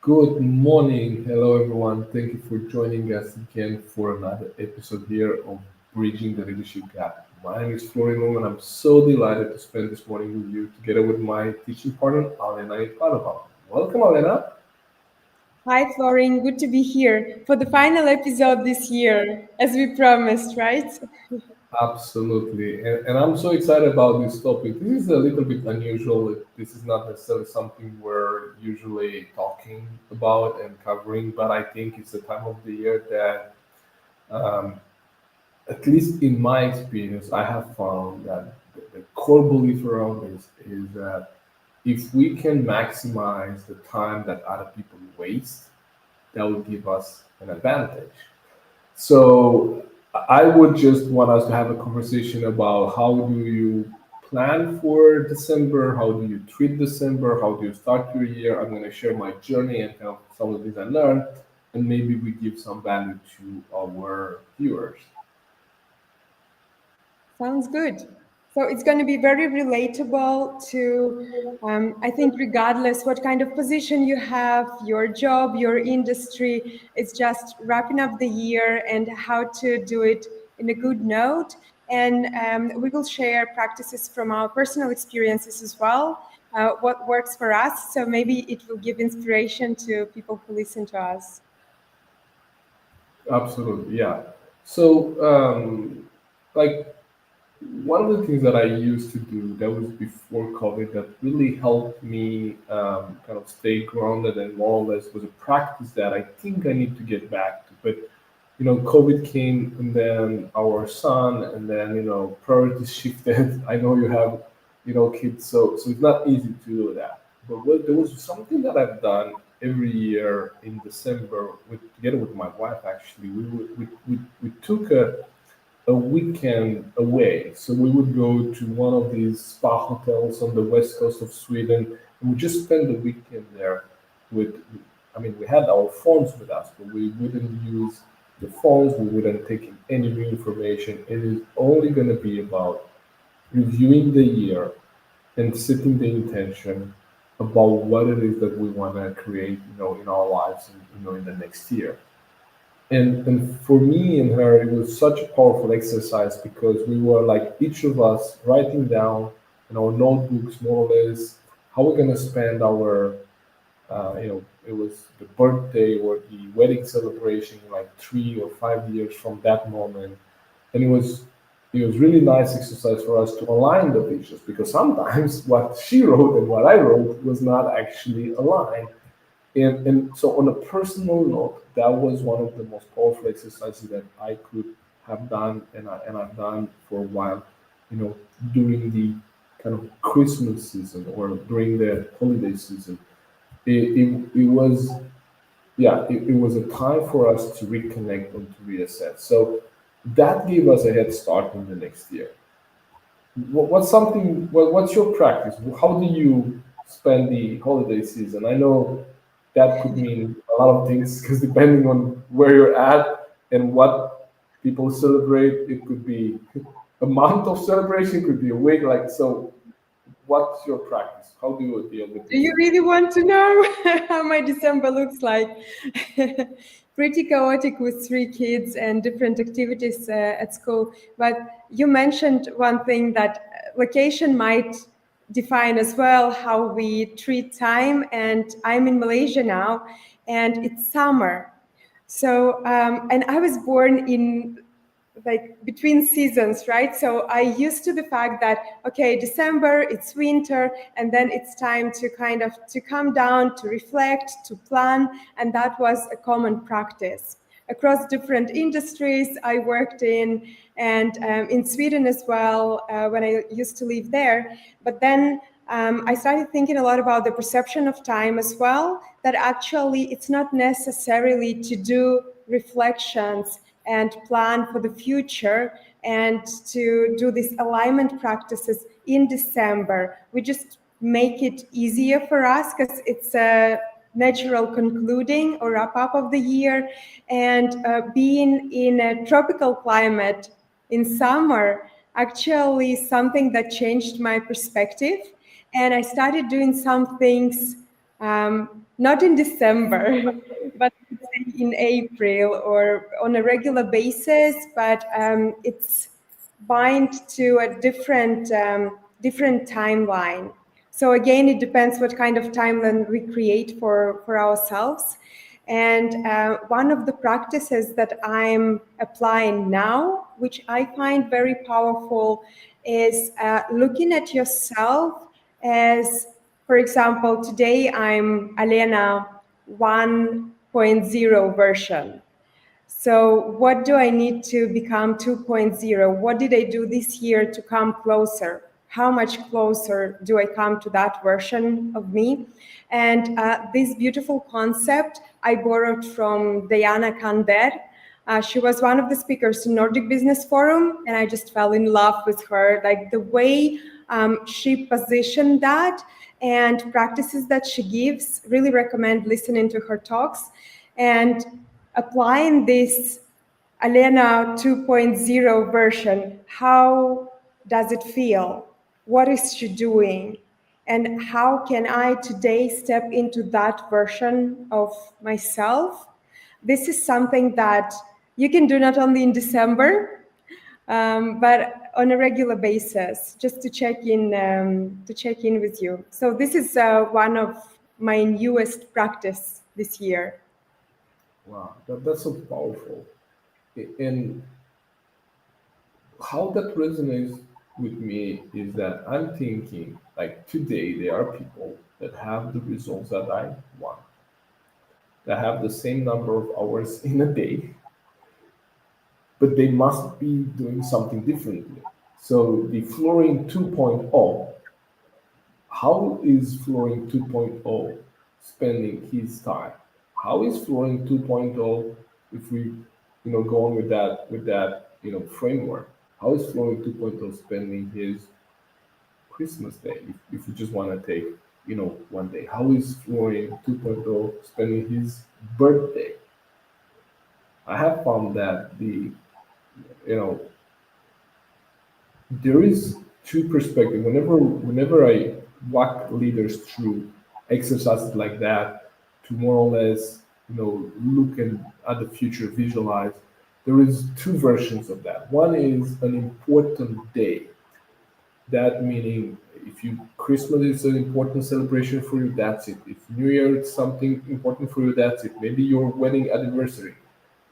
Good morning. Hello, everyone. Thank you for joining us again for another episode here of Bridging the Leadership Gap. My name is Florin and I'm so delighted to spend this morning with you together with my teaching partner, Alena Florin. Welcome, Alena. Hi, Florin. Good to be here for the final episode this year, as we promised, right? Absolutely. And I'm so excited about this topic. This is a little bit unusual. This is not necessarily something we're usually talking about and covering, but I think it's the time of the year that um, at least in my experience, I have found that the core belief around this is that if we can maximize the time that other people waste, that will give us an advantage. So I would just want us to have a conversation about how do you plan for December, how do you treat December, how do you start your year. I'm going to share my journey and kind of some of the things I learned, and maybe we give some value to our viewers. Sounds good. So it's going to be very relatable to, I think, regardless what kind of position you have, your job, your industry, it's just wrapping up the year and how to do it in a good note. And we will share practices from our personal experiences as well, what works for us. So maybe it will give inspiration to people who listen to us. Absolutely, yeah. So, like one of the things that I used to do that was before COVID that really helped me kind of stay grounded and more or less was a practice that I think I need to get back to. But COVID came and then our son and then priorities shifted. I know you have kids, so it's not easy to do that. But there was something that I've done every year in December together with my wife. Actually, we took a weekend away. So we would go to one of these spa hotels on the west coast of Sweden, and we just spend the weekend there. With, I mean, we had our phones with us, but we wouldn't use the phones. We wouldn't take in any new information. It is only going to be about reviewing the year and setting the intention about what it is that we want to create, in our lives, and in the next year. And for me and her, it was such a powerful exercise because we were like each of us writing down in our notebooks more or less how we're gonna spend our it was the birthday or the wedding celebration like 3 or 5 years from that moment. And it was really nice exercise for us to align the visions because sometimes what she wrote and what I wrote was not actually aligned. And so, on a personal note, that was one of the most powerful exercises that I could have done, and I've done for a while, during the kind of Christmas season or during the holiday season. It was, yeah, it was a time for us to reconnect and to reassess. So that gave us a head start in the next year. What's your practice? How do you spend the holiday season? I know that could mean a lot of things because depending on where you're at and what people celebrate, it could be a month of celebration, it could be a week. Like, so what's your practice? How do you deal with Do you December? really want to know how my December looks like? Pretty chaotic with three kids and different activities at school. But you mentioned one thing that location might define as well how we treat time. And I'm in Malaysia now, and it's summer. So, and I was born in like between seasons, right? So I used to the fact that, okay, December, it's winter, and then it's time to kind of to come down, to reflect, to plan, and that was a common practice across different industries I worked in, and in Sweden as well when I used to live there. But then I started thinking a lot about the perception of time as well, that actually it's not necessarily to do reflections and plan for the future and to do these alignment practices in December. We just make it easier for us because it's a natural concluding or wrap up of the year. And being in a tropical climate in summer, actually something that changed my perspective. And I started doing some things not in December, but let's say in April or on a regular basis, but it's bind to a different timeline. So again, it depends what kind of timeline we create for ourselves. And one of the practices that I'm applying now, which I find very powerful, is looking at yourself as, for example, today I'm Alena 1.0 version. So what do I need to become 2.0? What did I do this year to come closer? How much closer do I come to that version of me? And this beautiful concept I borrowed from Diana Kander. She was one of the speakers in Nordic Business Forum, and I just fell in love with her. Like the way she positioned that and practices that she gives, really recommend listening to her talks. And applying this Alena 2.0 version, how does it feel? What is she doing? And how can I today step into that version of myself? This is something that you can do not only in December, but on a regular basis, just to check in with you. So this is one of my newest practice this year. Wow, that's so powerful. And how that resonates with me is that I'm thinking, like today, there are people that have the results that I want, that have the same number of hours in a day, but they must be doing something differently. So the Florin 2.0, how is Florin 2.0 spending his time? How is Florin 2.0, if we go on with that framework? How is Florin 2.0 spending his Christmas Day? If we just want to take one day, how is Florin 2.0 spending his birthday? I have found that the you know there is two perspectives. Whenever I walk leaders through exercises like that to more or less look at the future, visualize. There is two versions of that. One is an important day. That meaning, if you Christmas is an important celebration for you, that's it. If New Year is something important for you, that's it. Maybe your wedding anniversary.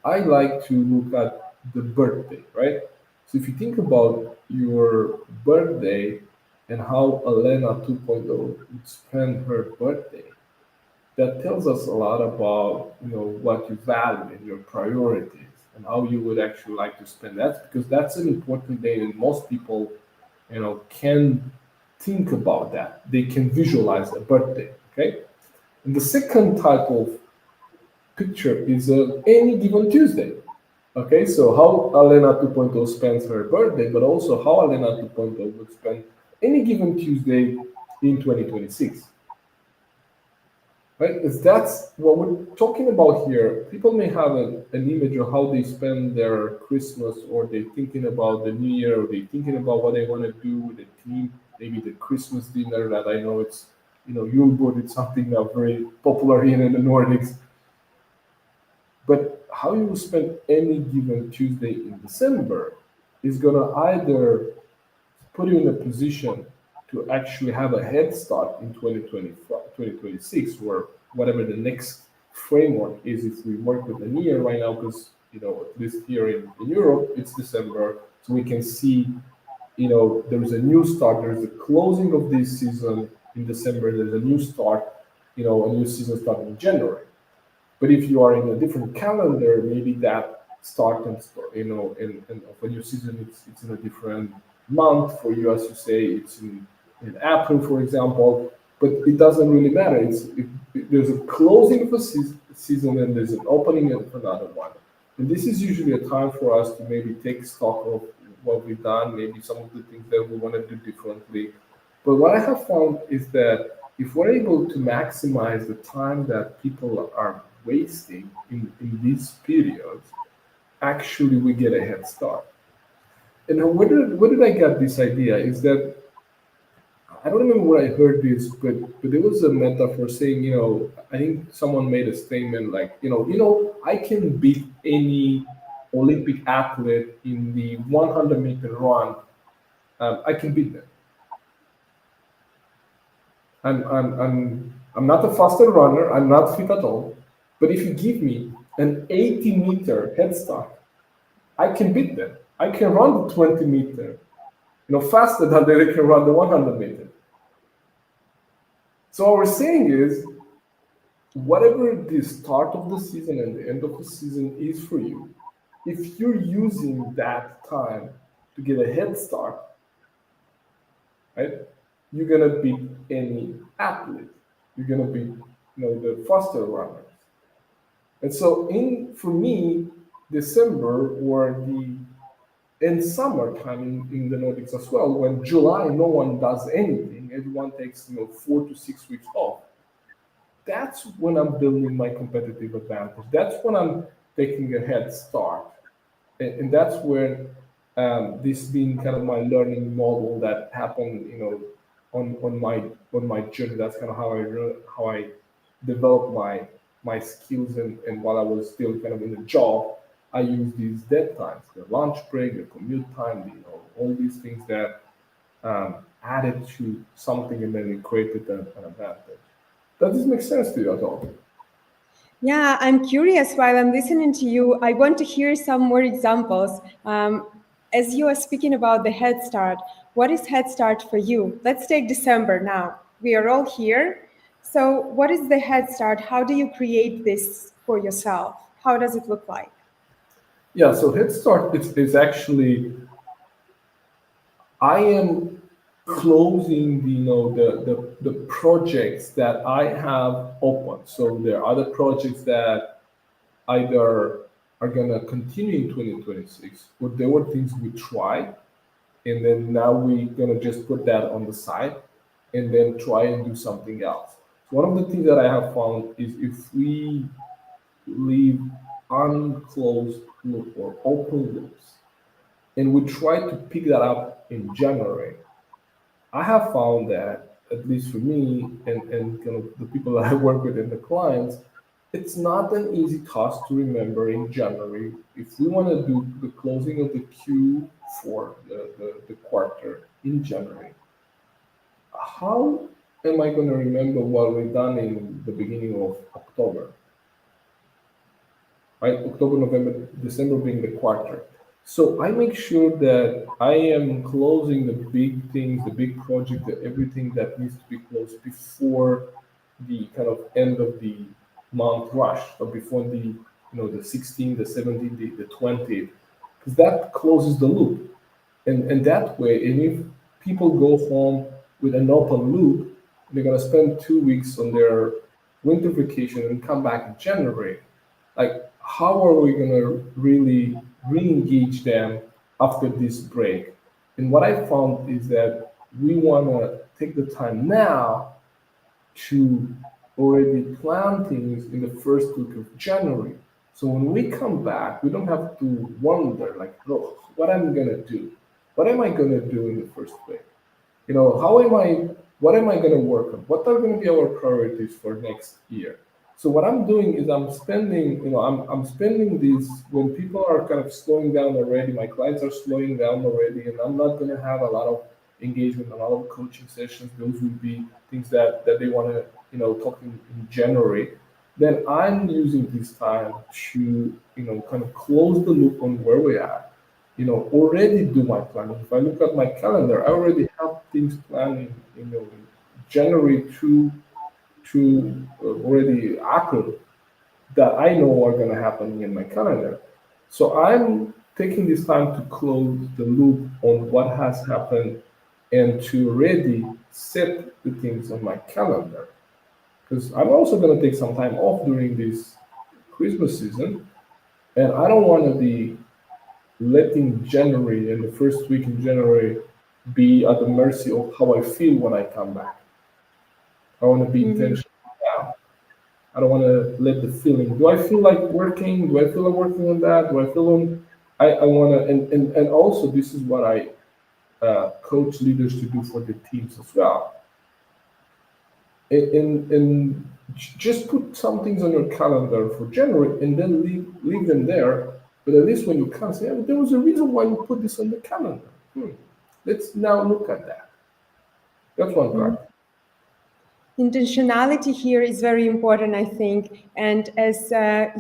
I like to look at the birthday, right? So if you think about your birthday and how Alena 2.0 would spend her birthday, that tells us a lot about what you value and your priorities and how you would actually like to spend that, because that's an important day and most people can think about that. They can visualize a birthday. Okay. And the second type of picture is any given Tuesday. Okay, so how Alena 2.0 spends her birthday, but also how Alena 2.0 would spend any given Tuesday in 2026. Right? Because that's what we're talking about here. People may have an image of how they spend their Christmas, or they're thinking about the New Year, or they're thinking about what they want to do with the team. Maybe the Christmas dinner that I know it's, Julbord, it's something very popular here in the Nordics. But how you will spend any given Tuesday in December is going to either put you in a position to actually have a head start in 2025, 2026, or whatever the next framework is. If we work with the new year right now, because at least here in Europe it's December, so we can see there's a new start, there's a closing of this season in December, there's a new start, a new season starting in January. But if you are in a different calendar, maybe that start and and of a new season, it's in a different month for you, as you say, it's in April, for example. But it doesn't really matter. There's a closing of a season and there's an opening of another one. And this is usually a time for us to maybe take stock of what we've done, maybe some of the things that we want to do differently. But what I have found is that if we're able to maximize the time that people are wasting in these periods, actually we get a head start. And where did I get this idea is that I don't remember where I heard this, but there was a metaphor saying, I think someone made a statement like, I can beat any Olympic athlete in the 100-meter run. I can beat them. I'm not a faster runner. I'm not fit at all. But if you give me an 80-meter head start, I can beat them. I can run the 20-meter, faster than they can run the 100-meter. So what we're saying is, whatever the start of the season and the end of the season is for you, if you're using that time to get a head start, right, you're gonna beat any athlete. You're gonna beat, the faster runners. And so, for me, December or the in summertime in the Nordics as well, when July no one does anything, everyone takes 4 to 6 weeks off. That's when I'm building my competitive advantage. That's when I'm taking a head start, and that's where this being kind of my learning model that happened, on my journey. That's kind of how I developed my skills, and while I was still kind of in the job, I used these dead times, the lunch break, the commute time, all these things that added to something, and then it created an advantage. Does this make sense to you at all? Yeah, I'm curious while I'm listening to you. I want to hear some more examples. As you are speaking about the Head Start, what is Head Start for you? Let's take December now. We are all here. So, what is the Head Start? How do you create this for yourself? How does it look like? Yeah, so Head Start is actually, I am closing the projects that I have open. So there are other projects that either are gonna continue in 2026, or there were things we tried, and then now we're gonna just put that on the side and then try and do something else. So one of the things that I have found is, if we leave unclosed loop or open loops, and we try to pick that up in January, I have found that, at least for me and kind of the people that I work with and the clients, it's not an easy task to remember in January. If we want to do the closing of the Q4, the quarter in January, how am I going to remember what we've done in the beginning of October? Right? October, November, December being the quarter. So I make sure that I am closing the big things, the big project, everything that needs to be closed before the kind of end of the month rush, or before the 16th, the 17th, the 20th, because that closes the loop. And that way, and if people go home with an open loop, they're gonna spend 2 weeks on their winter vacation and come back in January. Like, how are we gonna really re-engage them after this break? And what I found is that we wanna take the time now to already plan things in the first week of January. So when we come back, we don't have to wonder like, oh, what am I gonna do? What am I gonna do in the first week? How am I? What am I gonna work on? What are gonna be our priorities for next year? So what I'm doing is I'm spending, I'm spending these when people are kind of slowing down already. My clients are slowing down already, and I'm not gonna have a lot of engagement, a lot of coaching sessions. Those would be things that they want to, talk in January. Then I'm using this time to, kind of close the loop on where we are. Already do my planning. If I look at my calendar, I already have things planned in January to already April that I know are going to happen in my calendar. So I'm taking this time to close the loop on what has happened and to already set the things on my calendar. Because I'm also going to take some time off during this Christmas season, and I don't want to be letting January and the first week in January be at the mercy of how I feel when I come back. I want to be Mhm. intentional now. I don't want to let the feeling. Do I feel like working? Do I feel like working on that? Do I feel on? I want to, and also this is what I coach leaders to do for the teams as well. and just put some things on your calendar for January and then leave them there. But at least when you come, say, "Oh, there was a reason why you put this on the calendar. Let's now look at that." That's one part. Intentionality here is very important, I think. And as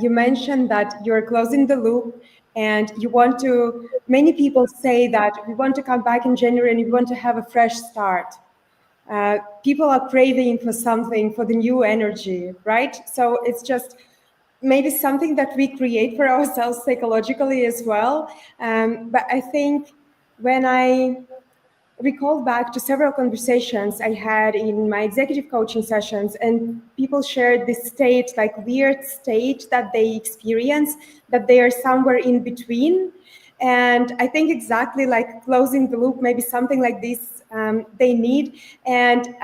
you mentioned that you're closing the loop and you want to, many people say that we want to come back in January and we want to have a fresh start. People are craving for something, for the new energy, right? So it's just maybe something that we create for ourselves psychologically as well. But I think when I recall back to several conversations I had in my executive coaching sessions, and people shared this state, like weird state that they experience, that they are somewhere in between. And I think exactly like closing the loop, maybe something like this they need. And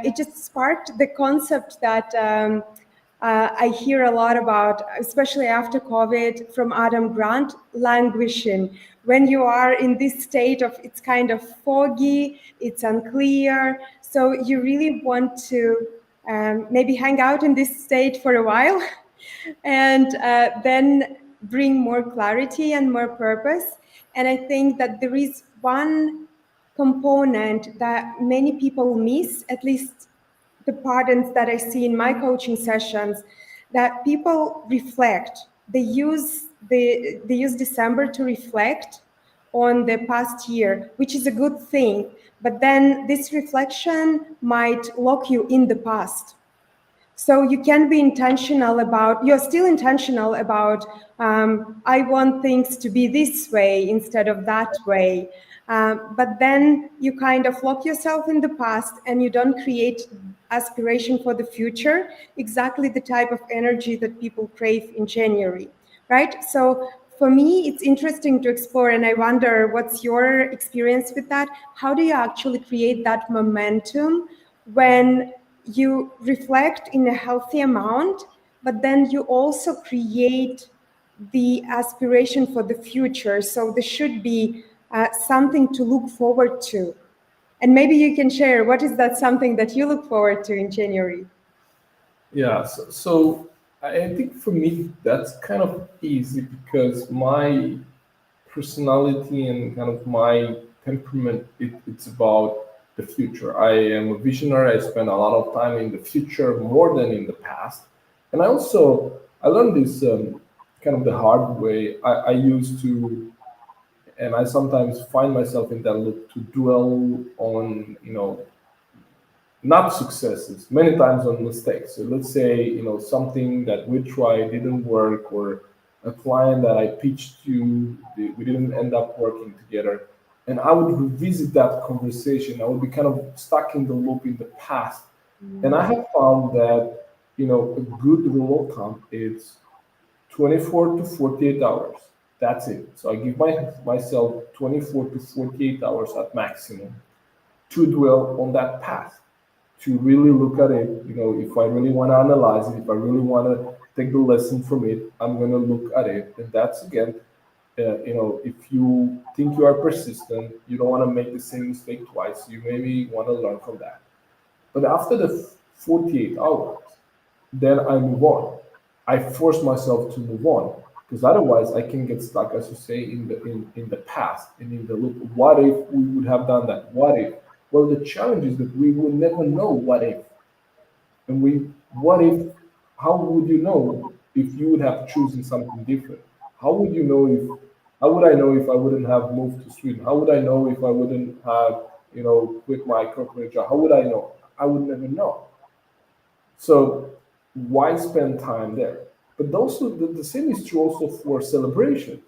it just sparked the concept that I hear a lot about, especially after COVID, from Adam Grant, languishing. When you are in this state of it's kind of foggy, it's unclear, so you really want to maybe hang out in this state for a while and then bring more clarity and more purpose. And I think that there is one component that many people miss, at least the patterns that I see in my coaching sessions, that people reflect. They use December to reflect on the past year, which is a good thing. But then this reflection might lock you in the past. So you can be intentional about, you're still intentional about, I want things to be this way instead of that way. But then you kind of lock yourself in the past and you don't create aspiration for the future, exactly the type of energy that people crave in January, right? So for me, it's interesting to explore, and I wonder what's your experience with that? How do you actually create that momentum when you reflect in a healthy amount, but then you also create the aspiration for the future? So there should be something to look forward to. And maybe you can share what is that something that you look forward to in January? Yeah, so I think for me that's kind of easy because my personality and kind of my temperament, it's about the future. I am a visionary. I spend a lot of time in the future more than in the past. And I learned this kind of the hard way. I used to, and I sometimes find myself in that loop to dwell on, not successes, many times on mistakes. So let's say, something that we tried didn't work, or a client that I pitched to, we didn't end up working together. And I would revisit that conversation. I would be kind of stuck in the loop in the past. And I have found that, a good rule of thumb is 24 to 48 hours. That's it. So I give myself 24 to 48 hours at maximum to dwell on that path, to really look at it. If I really want to analyze it, if I really want to take the lesson from it, I'm going to look at it. And that's again, if you think you are persistent, you don't want to make the same mistake twice, you maybe want to learn from that. But after the 48 hours, then I move on. I force myself to move on because otherwise I can get stuck, as you say, in the past and in the loop. What if we would have done that? What if? Well, the challenge is that we will never know what if. And what if? How would you know if you would have chosen something different? How would you know if? How would I know if I wouldn't have moved to Sweden? How would I know if I wouldn't have, quit my corporate job? How would I know? I would never know. So why spend time there? But also the same is true also for celebrations,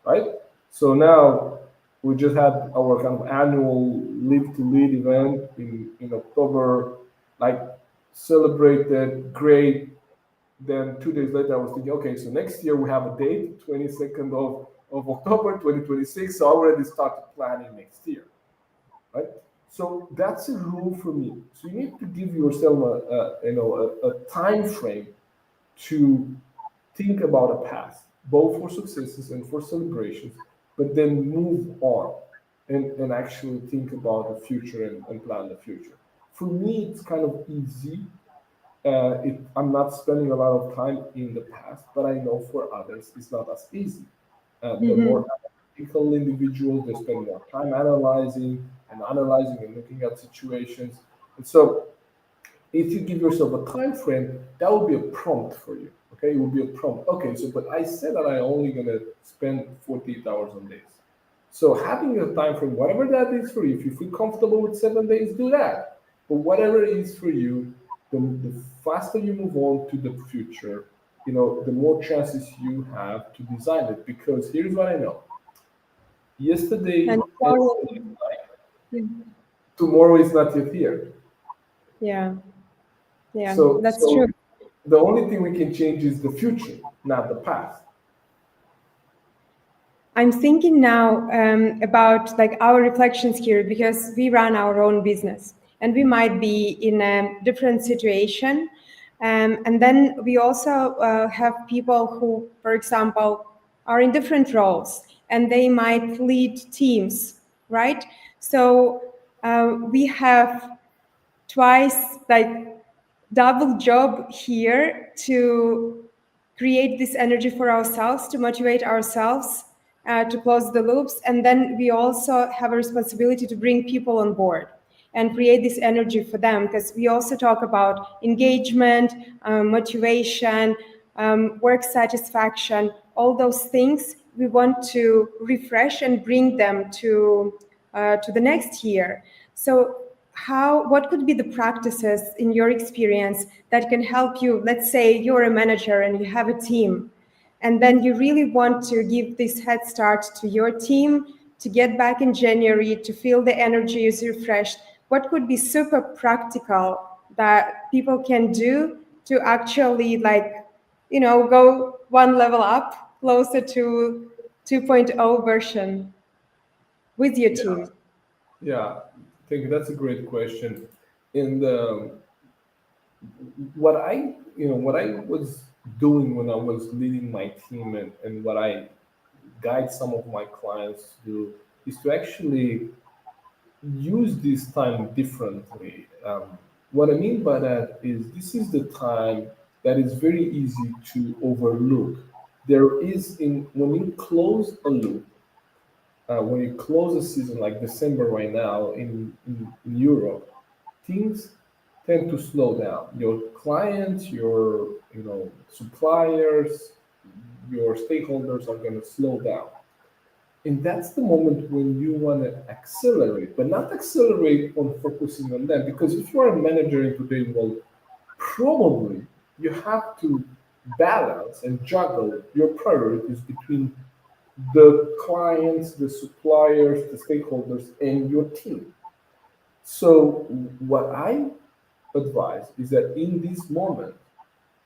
right? So now we just had our kind of annual Live to Lead event in October, like celebrated, great. Then 2 days later, I was thinking, okay, so next year we have a date, 22nd of October 2026. So I already started planning next year, right? So that's a rule for me. So you need to give yourself a time frame to think about a past, both for successes and for celebrations, but then move on and actually think about the future and plan the future. For me, it's kind of easy. I'm not spending a lot of time in the past, but I know for others it's not as easy. The more analytical individuals, they spend more time analyzing and looking at situations. And so if you give yourself a time frame, that will be a prompt for you. Okay, it will be a prompt. Okay, so but I said that I only gonna spend 48 hours on this. So having a time frame, whatever that is for you, if you feel comfortable with 7 days, do that. But whatever it is for you, the faster you move on to the future, the more chances you have to design it. Because here's what I know: yesterday And and tomorrow is not yet here. yeah, yeah, So, that's true. so the only thing we can change is the future, not the past. I'm thinking now about like our reflections here because we run our own business and we might be in a different situation. And then we also have people who, for example, are in different roles and they might lead teams, right? So we have twice like double job here to create this energy for ourselves, to motivate ourselves, to close the loops. And then we also have a responsibility to bring people on board and create this energy for them because we also talk about engagement, motivation, work satisfaction, all those things we want to refresh and bring them to the next year. So what could be the practices in your experience that can help you? Let's say you're a manager and you have a team, and then you really want to give this head start to your team to get back in January, to feel the energy is refreshed. What could be super practical that people can do to actually go one level up closer to 2.0 version with your Yeah, team? yeah. I think that's a great question. And what I was doing when I was leading my team, and what I guide some of my clients to do is to actually use this time differently. What I mean by that is this is the time that is very easy to overlook. There is in when you close a loop, when you close a season like December right now in Europe, things tend to slow down. Your clients, your suppliers, your stakeholders are going to slow down. And that's the moment when you want to accelerate, but not accelerate on focusing on them. Because if you are a manager in today's world, probably you have to balance and juggle your priorities between the clients, the suppliers, the stakeholders, and your team. So, what I advise is that in this moment,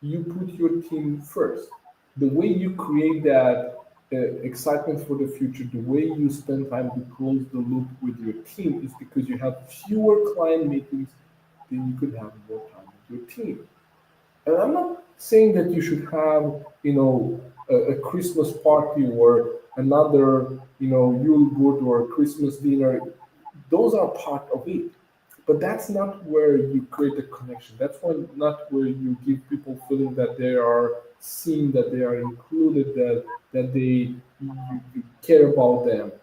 you put your team first. The way you create that excitement for the future, the way you spend time to close the loop with your team is because you have fewer client meetings than you could have more time with your team. And I'm not saying that you should have, a Christmas party or another, Yule Good or Christmas dinner. Those are part of it. But that's not where you create a connection. That's not where you give people feeling that they are seen, that they are included, that you care about them.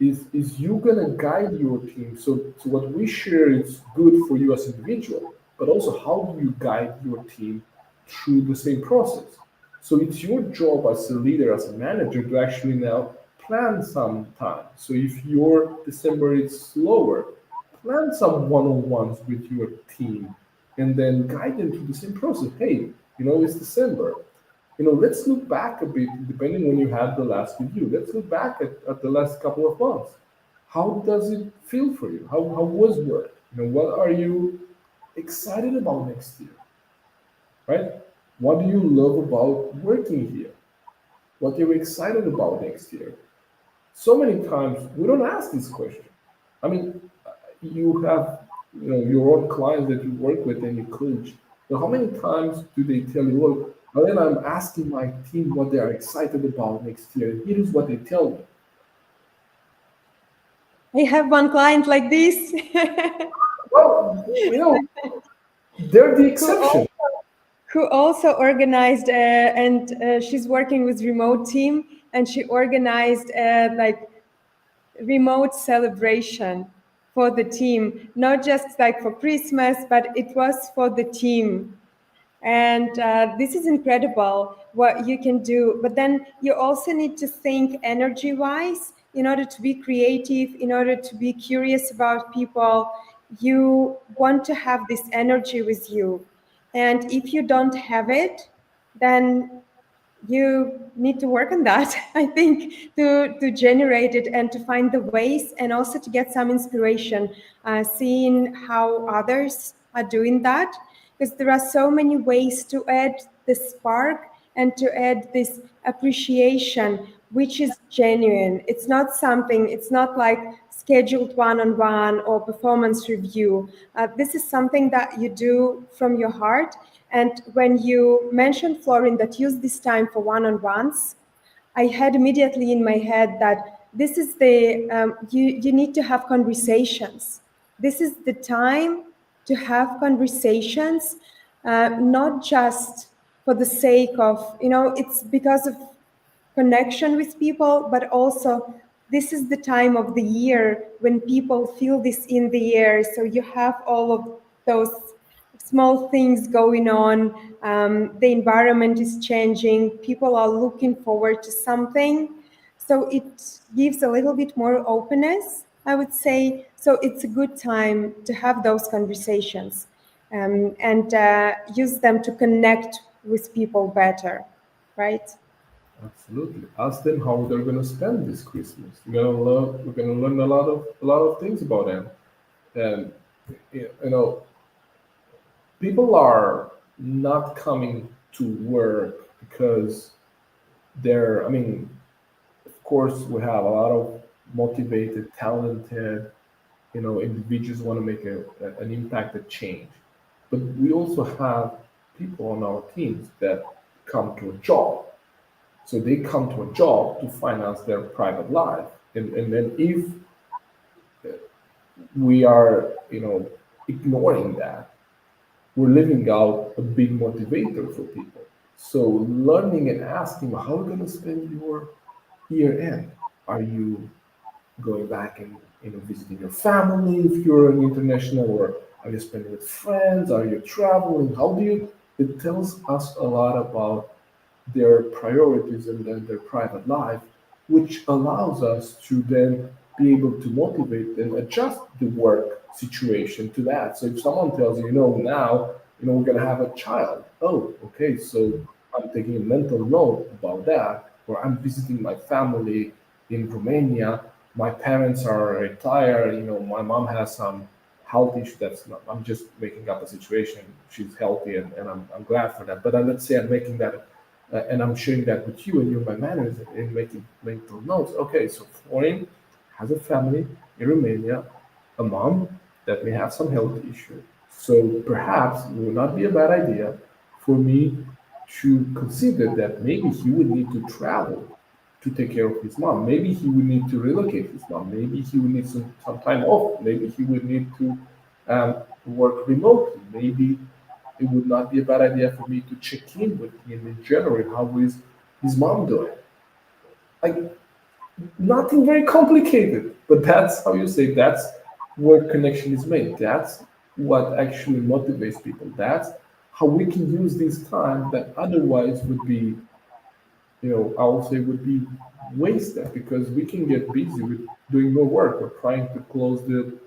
Is you gonna guide your team? So what we share is good for you as individual, but also how do you guide your team through the same process? So it's your job as a leader, as a manager, to actually now plan some time. So if your December is slower, plan some one-on-ones with your team and then guide them through the same process. Hey, it's December. Let's look back a bit, depending when you had the last review. Let's look back at the last couple of months. How does it feel for you? How was work? What are you excited about next year? Right? What do you love about working here? What are you excited about next year? So many times we don't ask this question. I mean, you have your own clients that you work with and you coach. So how many times do they tell you, well, Alena, I'm asking my team what they are excited about next year, and here's what they tell me. I have one client like this. Well, they're the who exception. also, who also organized and she's working with remote team, and she organized like remote celebration for the team, not just like for Christmas, but it was for the team. And this is incredible what you can do. But then you also need to think energy wise in order to be creative, in order to be curious about people. You want to have this energy with you. And if you don't have it, then you need to work on that. I think to generate it and to find the ways, and also to get some inspiration, seeing how others are doing that, because there are so many ways to add the spark and to add this appreciation, which is genuine. It's not something, it's not like scheduled one-on-one or performance review. This is something that you do from your heart. And when you mentioned, Florin, that use this time for one-on-ones, I had immediately in my head that this is the, you need to have conversations. This is the time to have conversations, not just for the sake of, it's because of connection with people, but also this is the time of the year when people feel this in the air. So you have all of those small things going on. The environment is changing. People are looking forward to something. So it gives a little bit more openness, I would say. So it's a good time to have those conversations, and use them to connect with people better, right? Absolutely. Ask them how they're gonna spend this Christmas. We're gonna learn a lot of things about them. And you know, people are not coming to work because they're. I mean, of course, we have a lot of motivated, talented, individuals want to make an impact, a change. But we also have people on our teams that come to a job. So they come to a job to finance their private life. And then if we are, ignoring that, we're leaving out a big motivator for people. So learning and asking how are you going to spend your year end? Are you going back and visiting your family if you're an international, or are you spending with friends? Are you traveling? How do you? It tells us a lot about their priorities and then their private life, which allows us to then be able to motivate and adjust the work situation to that. So if someone tells you, now, we're going to have a child. Oh, okay. So I'm taking a mental note about that. Or I'm visiting my family in Romania. My parents are retired. My mom has some health issue. That's not, I'm just making up a situation. She's healthy, and I'm glad for that. But let's say I'm making that and I'm sharing that with you, and you're my manager, and making mental notes. Okay, so Florin has a family in Romania, a mom that may have some health issue. So perhaps it would not be a bad idea for me to consider that maybe he would need to travel to take care of his mom. Maybe he would need to relocate his mom. Maybe he would need some time off. Maybe he would need to work remotely. Maybe it would not be a bad idea for me to check in with him in January. How is his mom doing? Like, nothing very complicated, but that's how you say that's where connection is made. That's what actually motivates people. That's how we can use this time that otherwise would be, I would say would be wasted, because we can get busy with doing more work or trying to close the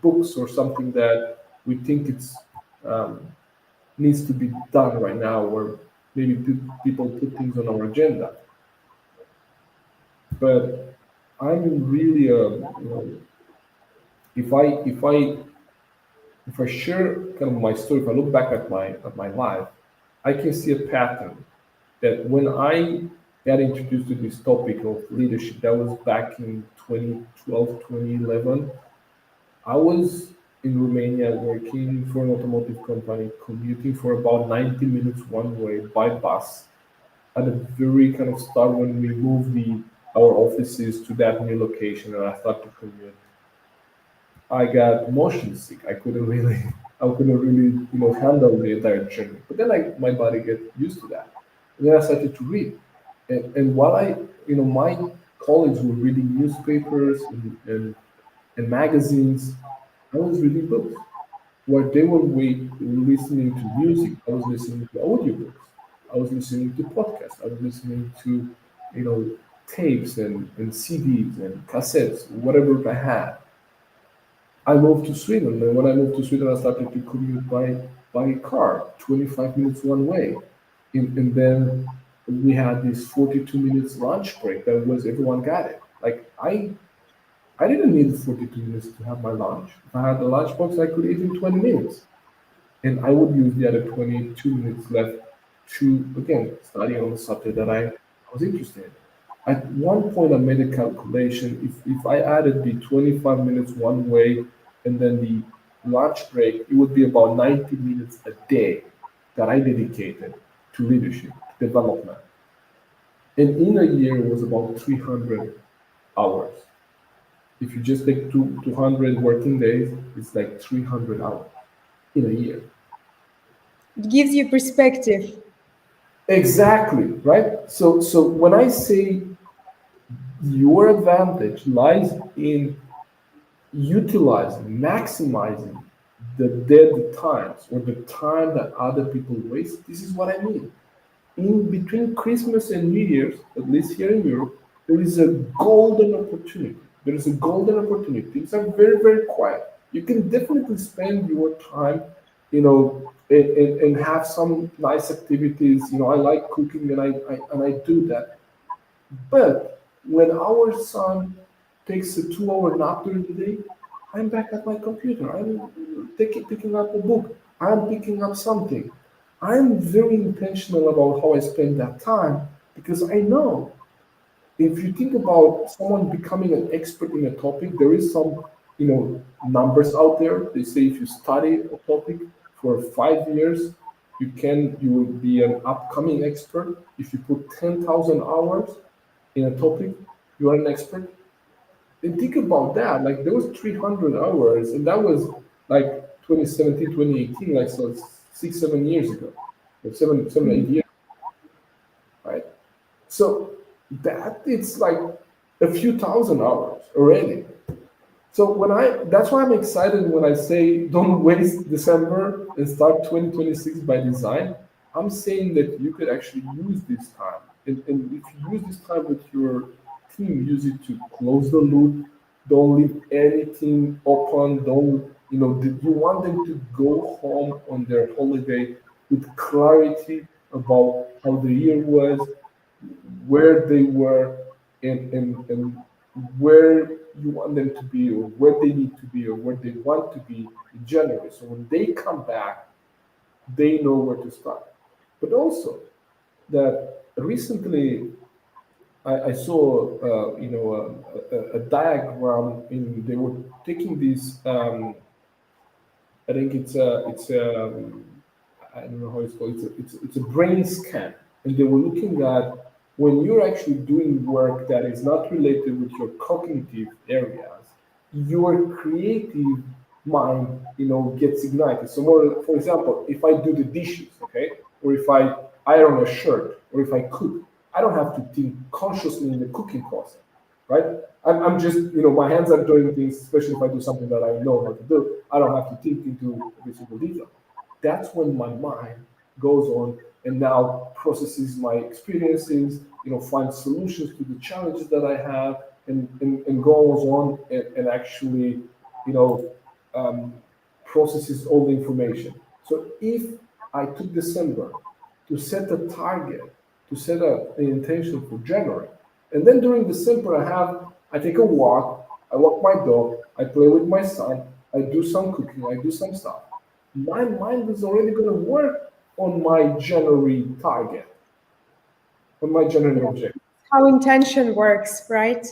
books or something that we think it's um, needs to be done right now, or maybe people put things on our agenda. But I'm really, if I if I if I share kind of my story, if I look back at my life, I can see a pattern that when I got introduced to this topic of leadership, that was back in 2012, 2011. I was in Romania working for an automotive company, commuting for about 90 minutes one way by bus at the very kind of start when we moved our offices to that new location and I started to commute. I got motion sick. I couldn't really, handle the entire journey. But then my body get used to that. And then I started to read. And while my colleagues were reading newspapers and magazines, I was reading books. While they were listening to music, I was listening to audiobooks. I was listening to podcasts. I was listening to, you know, tapes and CDs and cassettes, whatever I had. I moved to Sweden, and when I moved to Sweden, I started to commute by car, 25 minutes one way, and then we had this 42 minutes lunch break. That was everyone got it. Like I didn't need 42 minutes to have my lunch. If I had the lunchbox, I could eat in 20 minutes, and I would use the other 22 minutes left to again study on the subject that I was interested in. At one point, I made a calculation. If I added the 25 minutes one way and then the lunch break, it would be about 90 minutes a day that I dedicated to leadership, development. And in a year, it was about 300 hours. If you just take 200 working days, it's like 300 hours in a year. It gives you perspective. Exactly, right? So when I say your advantage lies in utilizing, maximizing the dead times or the time that other people waste. This is what I mean. In between Christmas and New Year's, at least here in Europe, there is a golden opportunity. There is a golden opportunity. Things are very, very quiet. You can definitely spend your time, and have some nice activities. I like cooking and I do that. But when our son takes a 2 hour nap during the day, I'm back at my computer. I'm picking up a book. I'm picking up something. I'm very intentional about how I spend that time because I know if you think about someone becoming an expert in a topic, there is some, numbers out there. They say if you study a topic for 5 years, you will be an upcoming expert. If you put 10,000 hours in a topic, you are an expert. And think about that. Like there was 300 hours, and that was like 2017, 2018, like so it's 6, 7 years ago, or seven, 8 years, right? So that it's like a few thousand hours already. So that's why I'm excited when I say don't waste December and start 2026 by design. I'm saying that you could actually use this time. And if you use this time with your team, use it to close the loop. Don't leave anything open. Don't, you want them to go home on their holiday with clarity about how the year was, where they were, and where you want them to be or where they need to be or where they want to be in January. So when they come back, they know where to start. But also that recently I saw a diagram in they were taking these I think I don't know how it's called. It's a brain scan, and they were looking at when you're actually doing work that is not related with your cognitive areas, your creative mind, gets ignited. So, more, for example, if I do the dishes, okay, or if I iron a shirt, or if I cook, I don't have to think consciously in the cooking process, right? I'm just, my hands are doing things, especially if I do something that I know how to do. I don't have to think into every single detail. That's when my mind goes on and now processes my experiences, finds solutions to the challenges that I have, and goes on and actually, you know, um, processes all the information. So if I took December to set a target, to set an intention for January, and then during December I take a walk, I walk my dog, I play with my son, I do some cooking, I do some stuff. My mind is already going to work on my January target, on my January objective. How intention works, right?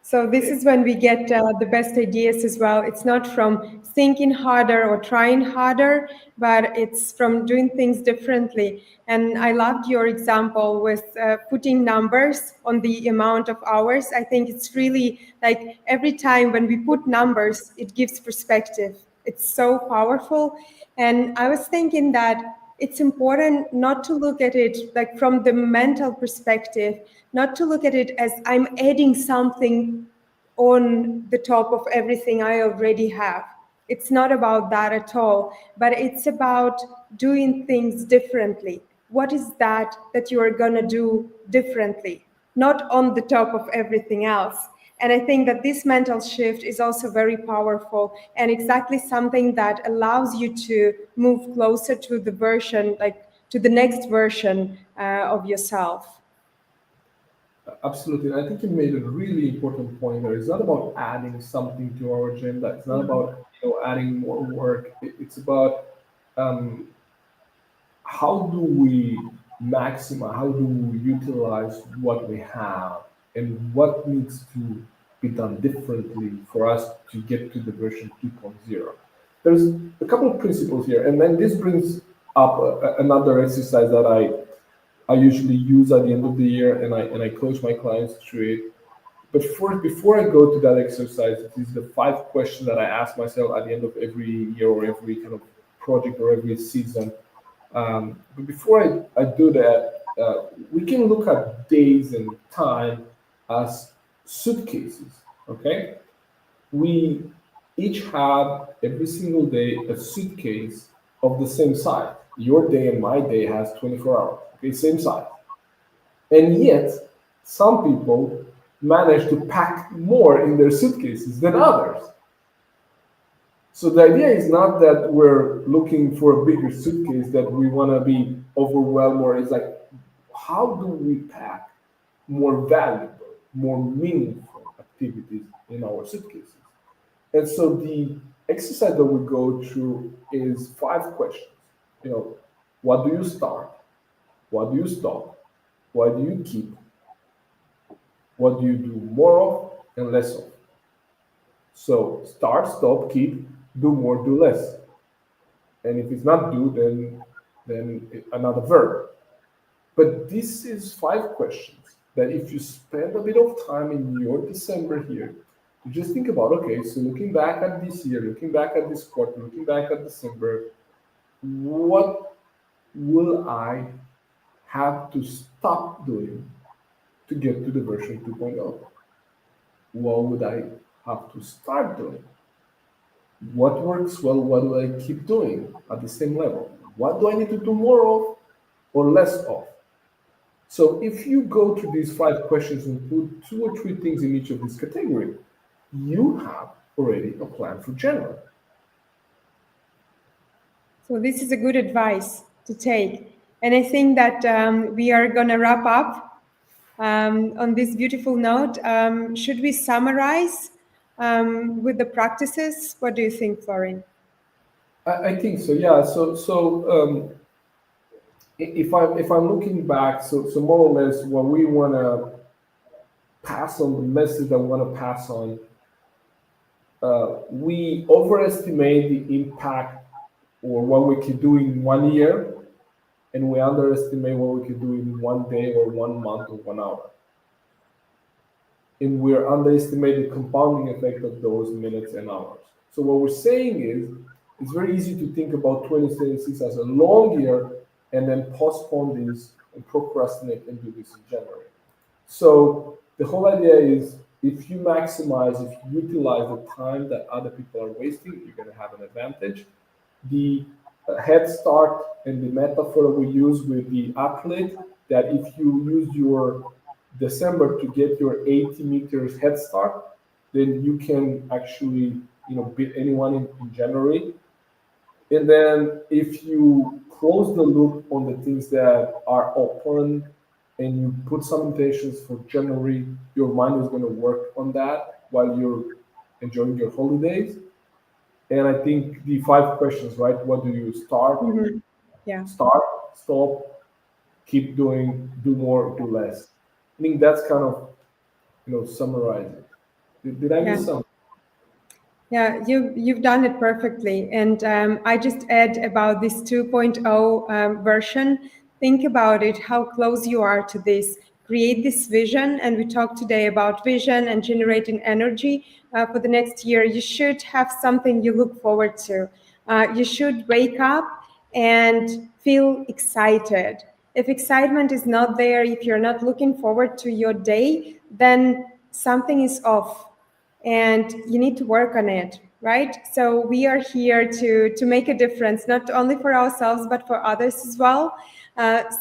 So this is when we get the best ideas as well. It's not from thinking harder or trying harder, but it's from doing things differently. And I loved your example with putting numbers on the amount of hours. I think it's really like every time when we put numbers, it gives perspective. It's so powerful. And I was thinking that it's important not to look at it like from the mental perspective, not to look at it as I'm adding something on the top of everything I already have. It's not about that at all, but it's about doing things differently. What is that you are going to do differently, not on the top of everything else? And I think that this mental shift is also very powerful and exactly something that allows you to move closer to the version, like to the next version of yourself. Absolutely. And I think you made a really important point there. It's not about adding something to our agenda. It's not about adding more work. It's about um, how do we maximize, how do we utilize what we have, and what needs to be done differently for us to get to the version 2.0. There's a couple of principles here, and then this brings up another exercise that I usually use at the end of the year, and I coach my clients through it. But before I go to that exercise, it is the 5 questions that I ask myself at the end of every year or every kind of project or every season. But before I do that, we can look at days and time as suitcases. Okay, we each have every single day a suitcase of the same size. Your day and my day has 24 hours. Okay, same size. And yet, some people manage to pack more in their suitcases than others. So the idea is not that we're looking for a bigger suitcase, that we want to be overwhelmed, or it's like, how do we pack more valuable, more meaningful activities in our suitcases? And so the exercise that we go through is 5 questions. You know, what do you start? What do you stop? What do you keep? What do you do more of and less of? So start, stop, keep, do more, do less. And if it's not do, then another verb. But this is 5 questions that if you spend a bit of time in your December here, to just think about, okay, so looking back at this year, looking back at this quarter, looking back at December, what will I have to stop doing to get to the version 2.0? What would I have to start doing? What works well? What do I keep doing at the same level? What do I need to do more of or less of? So if you go through these 5 questions and put 2 or 3 things in each of these categories, you have already a plan for January. So this is a good advice to take. And I think that we are going to wrap up on this beautiful note. Should we summarize with the practices? What do you think, Florin? I think so. Yeah. So if I'm looking back, so more or less what we want to pass on, the message that we want to pass on, we overestimate the impact or what we can do in 1 year, and we underestimate what we can do in 1 day or 1 month or 1 hour. And we're underestimating the compounding effect of those minutes and hours. So what we're saying is, it's very easy to think about 2026 as a long year and then postpone this and procrastinate and do this in January. So the whole idea is, if you maximize, if you utilize the time that other people are wasting, you're going to have an advantage. The head start and the metaphor that we use with the athlete, that if you use your December to get your 80 meters head start, then you can actually beat anyone in January. And then if you close the loop on the things that are open and you put some intentions for January, your mind is going to work on that while you're enjoying your holidays. And I think the 5 questions, right? What do you start? Mhm. Yeah. Start, stop, keep doing, do more, do less. I think that's kind of, summarizing. Did I Yeah. miss something? Yeah, you've done it perfectly. And I just add about this 2.0 version. Think about it, how close you are to this. Create this vision, and we talked today about vision and generating energy for the next year. You should have something you look forward to. You should wake up and feel excited. If excitement is not there, if you're not looking forward to your day, then something is off and you need to work on it, right? So we are here to make a difference, not only for ourselves but for others as well.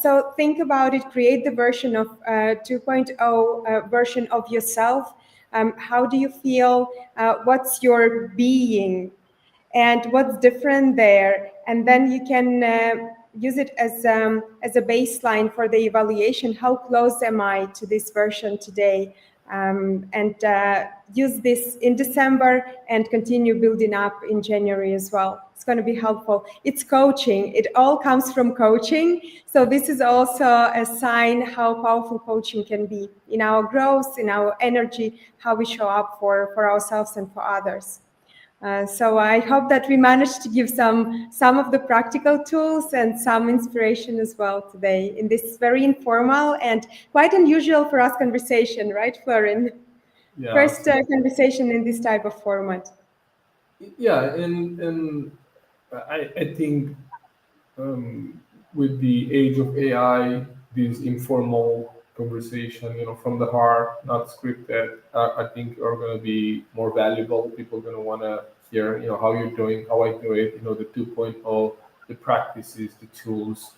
So think about it, create the version of 2.0 version of yourself. How do you feel? What's your being? And what's different there, and then you can use it as a baseline for the evaluation. How close am I to this version today? And use this in December and continue building up in January as well. It's going to be helpful. It's coaching. It all comes from coaching. So this is also a sign how powerful coaching can be in our growth, in our energy, how we show up for ourselves and for others. So I hope that we managed to give some of the practical tools and some inspiration as well today in this very informal and quite unusual for us conversation, right, Florin? Yeah, First conversation in this type of format. yeah, and I think with the age of AI, this informal conversation, from the heart, not scripted, I think are going to be more valuable. People are going to want to hear, how you're doing, how I do it, the 2.0, the practices, the tools,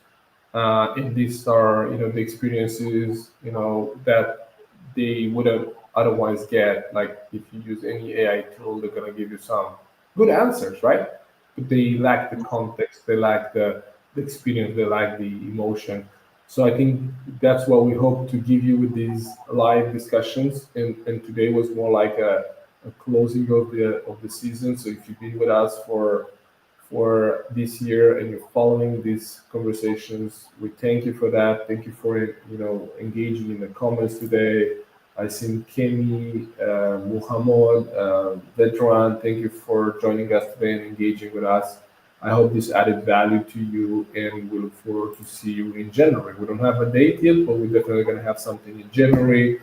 and these are, the experiences, that they wouldn't otherwise get. Like if you use any AI tool, they're going to give you some good answers, right? But they lack the context, they lack the experience, they lack the emotion. So I think that's what we hope to give you with these live discussions. And today was more like a closing of the season. So if you've been with us for this year and you're following these conversations, we thank you for that. Thank you for engaging in the comments today. I seen Kemi, Muhammad, Vedran. Thank you for joining us today and engaging with us. I hope this added value to you, and we look forward to see you in January. We don't have a date yet, but we're definitely going to have something in January,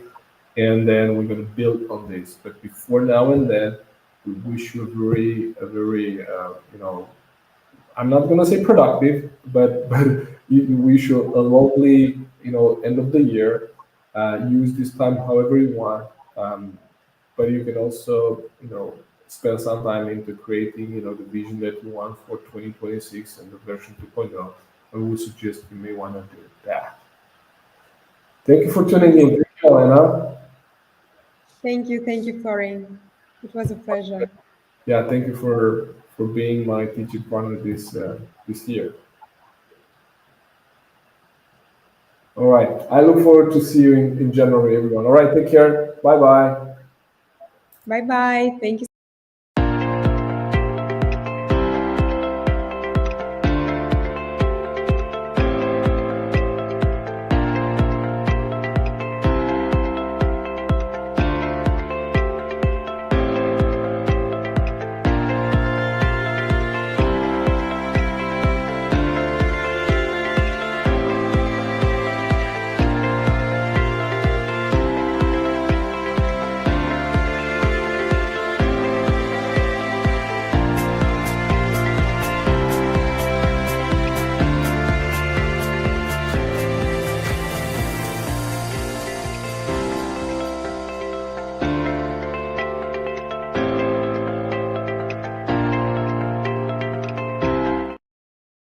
and then we're going to build on this. But before now and then, we wish you a very, I'm not gonna say productive, but we should a lovely, end of the year. Use this time however you want, but you can also, spend some time into creating, the vision that you want for 2026 and the version 2.0. I would suggest you may want to do that. Thank you for tuning in. Thank you, Elena. Thank you, Florin. It was a pleasure. Yeah, thank you for being my teaching partner this year. All right. I look forward to see you in January, everyone. All right. Take care. Bye bye. Bye bye. Thank you